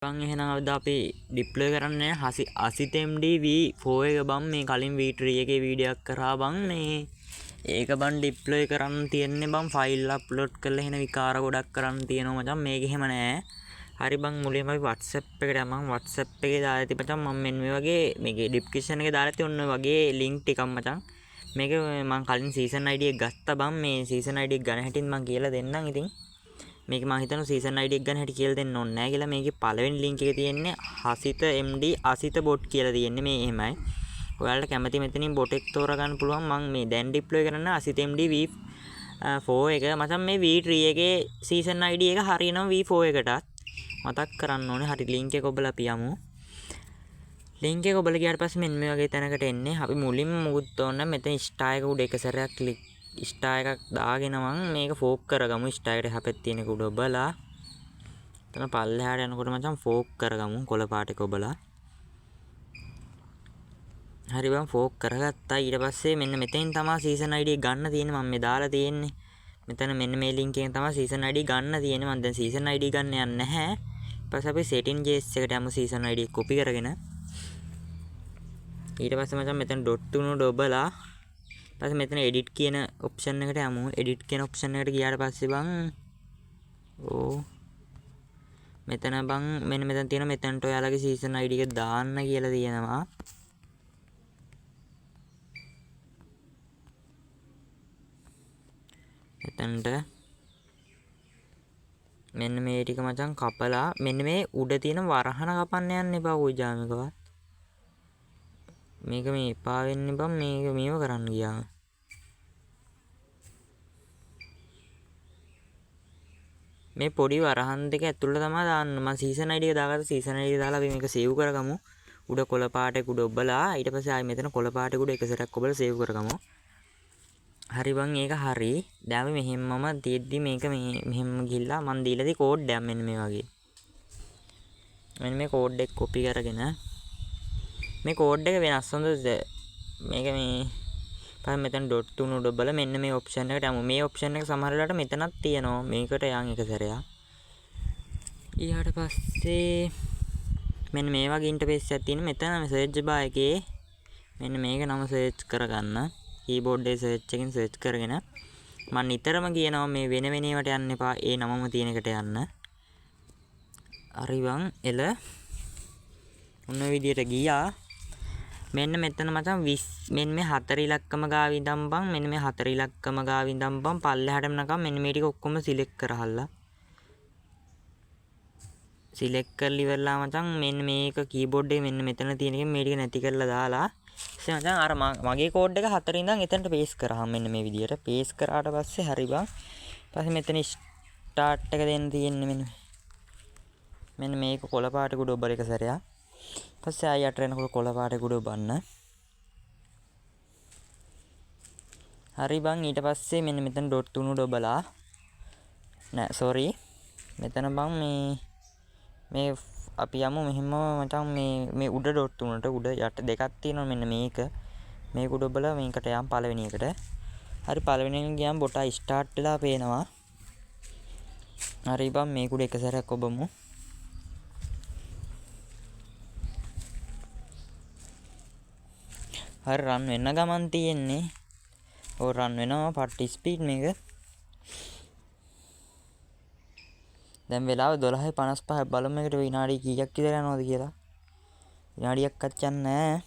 බං එහෙනම් අද අපි ඩිප්ලොයි කරන්නේ ASIC-MD V4 එක බං මේ කලින් V3 එකේ වීඩියෝ එකක් කරා බං මේ ඒක බං ඩිප්ලොයි කරන්න තියෙන්නේ බං ෆයිල් අප්ලෝඩ් කරලා එහෙන විකාර ගොඩක් කරන්න තියෙනවා මචං මේක එහෙම නෑ හරි බං මුලින්ම අපි WhatsApp එකට යමන් WhatsApp එකේ දාලා තිබ්බා මම මෙන්න මේ වගේ මේකේ ඩිස්ක්‍රිප්ෂන් එකේ දාලා තියෙන ඔන්න වගේ link ටිකක් මචං මේක මම කලින් සීසන් ID එක ගත්තා බං මේ සීසන් ID එක ගන්න හැටිත් මම කියලා දෙන්නම් ඉතින් මේක මම හිතනවා සීසන් ID එක ගන්න හැටි කියලා දෙන්න ඕනේ නැහැ කියලා මේකේ පළවෙනි link එකේ තියෙන්නේ ASIC-MD ASIC bot කියලා තියෙන්නේ මේ එහෙමයි. ඔයාලට කැමති මෙතනින් bot එක තෝරගන්න පුළුවන් මම මේ දැන් deploy කරන ASIC-MD V4 එක මචං මේ V3 එකේ සීසන් ID එක හරියනවා V4 එකටත් මතක් කරන්න ඕනේ. හරි link එක ඔබලා අපි යමු. link එක ඔබලා ගියාට පස්සේ මෙන්න මේ වගේ තැනකට එන්නේ. අපි මුලින්ම මුකුත් ඕන මෙතන star එක උඩ එක සැරයක් click ස්ටාර් එකක් දාගෙන මම මේක ෆෝක් කරගමු ස්ටාර් එකට හැපෙත් තියෙන කුඩ ඔබලා එතන පල්ලෙහාට යනකොට මචං ෆෝක් කරගමු කොළ පාට එක ඔබලා හරි බං ෆෝක් කරගත්තා ඊට පස්සේ මෙන්න මෙතෙන් තමයි සීසන් ID එක ගන්න තියෙන්නේ මම මේ දාලා තියෙන්නේ මෙතන මෙන්න මේ link එකෙන් තමයි සීසන් ID ගන්න තියෙන්නේ මම දැන් සීසන් ID ගන්න යන්නේ නැහැ ඊපස්සේ අපි setting js එකට යමු සීසන් ID එක copy කරගෙන ඊට පස්සේ මචං මෙතන dot තුන ඔබලා පස්සේ මෙතන edit කියන option එකට යමු edit කියන option එකට ගියාට පස්සේ බං මෙතන බං මෙන්න මෙතන තියෙන මෙතනට ඔයාලගේ season ID එක දාන්න කියලා තියෙනවා මෙතනට මෙන්න මේ ටික මචං කපලා මෙන්න මේ උඩ තියෙන වරහන කපන්න යන්න එපා කොයි ජාමකවත් මේක මේ එපා වෙන්නේ බං මේක මේව කරන්න ගියාම මේ පොඩි වරහන් දෙක ඇතුළට තමයි දාන්න මම සීසන් ID එක දාගත්ත සීසන් ID එක දාලා අපි මේක සේව් කරගමු උඩ කොළ පාටේ උඩ ඔබලා ඊට පස්සේ ආයි මෙතන කොළ පාටේ උඩ එක සැරයක් ඔබලා සේව් කරගමු හරි බං ඒක හරි දැන් අපි මෙහෙම්මම තියෙද්දි මේක මෙහෙම ගිහිල්ලා මම දීලා තියෙ කෝඩ් එකක් මෙන්න මේ වගේ මෙන්න මේ කෝඩ් එක කොපි කරගෙන මේ කෝඩ් එක වෙනස් හොඳද මේක මේ පස්සේ මෙතන dot තුන උඩ බලලා මෙන්න මේ option එකට යමු මේ option එක සමහර වෙලාවට මෙතනක් තියෙනවා මේකට යන් එක සැරයක් ඊට පස්සේ මෙන්න මේ වගේ ඉන්ටර්ෆේස් එකක් තියෙන මෙතන search bar එකේ මෙන්න මේක නම search කරගන්න keyboard එකේ search එකෙන් search කරගෙන මම නිතරම කියනවා මේ වෙන වෙන ඒවාට යන්න එපා ඒ නමම තියෙන එකට යන්න හරි බං එල ඔන්න විදියට ගියා මෙන්න මෙතන මචං මෙන්න මේ 4 ඉලක්කම ගාව ඉඳන් බං මෙන්න මේ 4 ඉලක්කම ගාව ඉඳන් බං පල්ලෙහාටම නකම් මෙන්න මේ ටික ඔක්කොම සිලෙක්ට් කරහල්ලා සිලෙක්ට් කරලා ඉවරලා මචං මෙන්න මේක කීබෝඩ් එකේ මෙන්න මෙතන තියෙන එක මේ ටික නැති කරලා දාලා ඊට මචං අර මගේ කෝඩ් එක 4 ඉඳන් එතනට පේස්ට් කරාම මෙන්න මේ විදියට පේස්ට් කරාට පස්සේ හරි බං ඊපස්සේ මෙතන ස්ටාර්ට් එක දෙන්න තියෙන්නේ මෙන්න මේක කොළ පාට කුඩ ඔබල එක සැරයක් පස්සේ ආය යට වෙනකොට කොළ පාට කුඩ ඔබන්න හරි බං ඊට පස්සේ මෙන්න මෙතන dot තුන උඩ ඔබලා නෑ sorry මෙතන බං මේ අපි යමු මෙහෙම මචං මේ උඩ dot තුනට උඩ යට දෙකක් තියෙනවා මෙන්න මේක උඩ ඔබලා මේකට යම් පළවෙනි එකට හරි පළවෙනි එකෙන් ගියාම බොටා ස්ටාර්ට් වෙලා පේනවා හරි බං මේක උඩ එක සැරයක් ඔබමු හරි රන් වෙන්න ගමන් තියෙන්නේ ඕ රන් වෙනවා පට්ටි ස්පීඩ් මේක දැන් වෙලාව 12:55 බලමු මේකට විනාඩි කීයක් විතර යනවද කියලා විනාඩියක්වත් යන්නේ නැහැ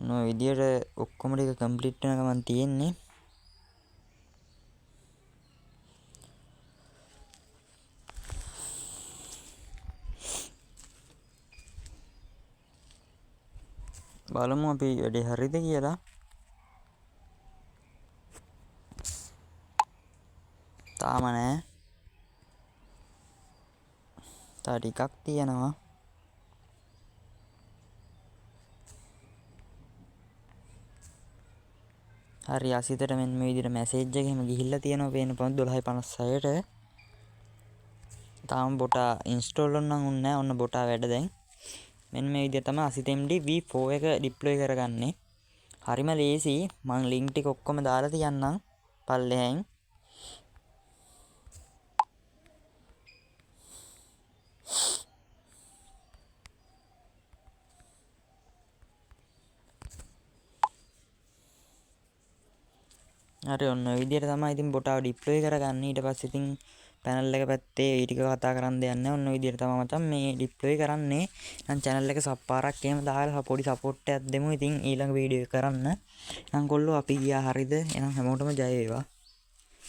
නෝ විදියට ඔක්කොම ටික කම්ප්ලීට් වෙන ගමන් තියෙන්නේ බලමු අපි වැඩේ හරිද කියලා තාම නෑ තා ටිකක් තියෙනවා හරි ASICට මෙන්න මේ විදිහට මැසේජ් එක එහෙම ගිහිල්ලා තියෙනවා පේන පොන් 12:56ට තාම බොටා ඉන්ස්ටෝල් වුණා නම් නැහැ ඔන්න බොටා වැඩ දැන් මෙන්න මේ විදිහට තමයි ASIC-MD V4 එක ඩිප්ලොයි කරගන්නේ හරිම ලේසි මම ලින්ක් ටික ඔක්කොම දාලා තියන්නම් පල්ලෙහෙන් හරි ඔන්න ඔය විදිහට තමයි ඉතින් බොටාව ඩිප්ලොයි කරගන්න. ඊට පස්සේ ඉතින් පැනල් එක පැත්තේ ඒ ටික කතා කරන්න දෙයක් නැහැ. ඔන්න ඔය විදිහට තමයි මචං මේ ඩිප්ලොයි කරන්නේ. නම් channel එක සප්පාරක් එහෙම දාලා පොඩි සපෝට් එකක් දෙමු. ඉතින් ඊළඟ වීඩියෝ එක කරන්න. එහෙනම් කොල්ලෝ අපි ගියා හරිද? එහෙනම් හැමෝටම ජය වේවා.